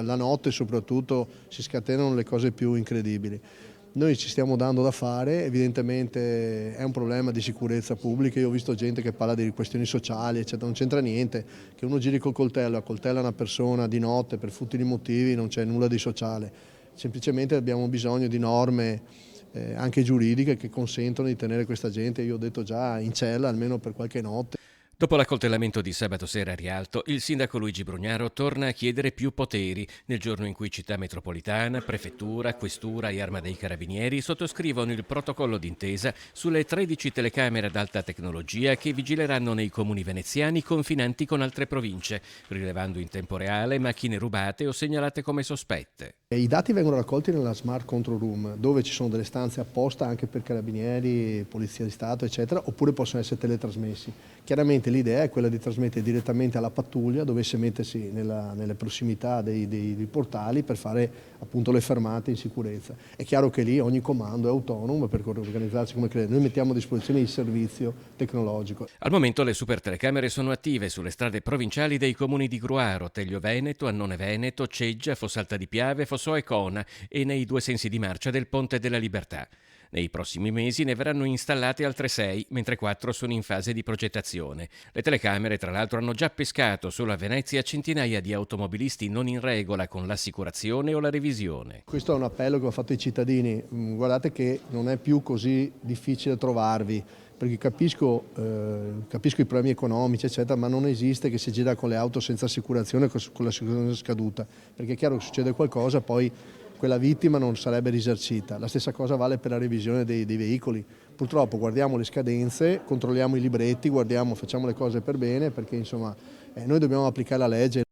La notte soprattutto si scatenano le cose più incredibili. Noi ci stiamo dando da fare, evidentemente è un problema di sicurezza pubblica. Io ho visto gente che parla di questioni sociali, eccetera, non c'entra niente. Che uno giri col coltello, accoltella una persona di notte per futili motivi, non c'è nulla di sociale. Semplicemente abbiamo bisogno di norme anche giuridiche che consentono di tenere questa gente, io ho detto già, in cella almeno per qualche notte. Dopo l'accoltellamento di sabato sera a Rialto, il sindaco Luigi Brugnaro torna a chiedere più poteri nel giorno in cui Città Metropolitana, Prefettura, Questura e Arma dei Carabinieri sottoscrivono il protocollo d'intesa sulle 13 telecamere ad alta tecnologia che vigileranno nei comuni veneziani confinanti con altre province, rilevando in tempo reale macchine rubate o segnalate come sospette. I dati vengono raccolti nella Smart Control Room, dove ci sono delle stanze apposta anche per carabinieri, polizia di Stato, eccetera, oppure possono essere teletrasmessi. Chiaramente l'idea è quella di trasmettere direttamente alla pattuglia, dovesse mettersi nelle prossimità dei portali per fare appunto le fermate in sicurezza. È chiaro che lì ogni comando è autonomo per organizzarsi come crede. Noi mettiamo a disposizione il servizio tecnologico. Al momento le super telecamere sono attive sulle strade provinciali dei comuni di Gruaro, Teglio Veneto, Annone Veneto, Ceggia, Fossalta di Piave, Fossò e Cona e nei due sensi di marcia del Ponte della Libertà. Nei prossimi mesi ne verranno installate altre 6, mentre 4 sono in fase di progettazione. Le telecamere, tra l'altro, hanno già pescato solo a Venezia centinaia di automobilisti non in regola con l'assicurazione o la revisione. Questo è un appello che ho fatto ai cittadini. Guardate che non è più così difficile trovarvi, perché capisco i problemi economici, eccetera, ma non esiste che si gira con le auto senza assicurazione, con l'assicurazione scaduta, perché è chiaro che succede qualcosa, poi quella vittima non sarebbe risarcita. La stessa cosa vale per la revisione dei veicoli. Purtroppo guardiamo le scadenze, controlliamo i libretti, facciamo le cose per bene, perché insomma noi dobbiamo applicare la legge.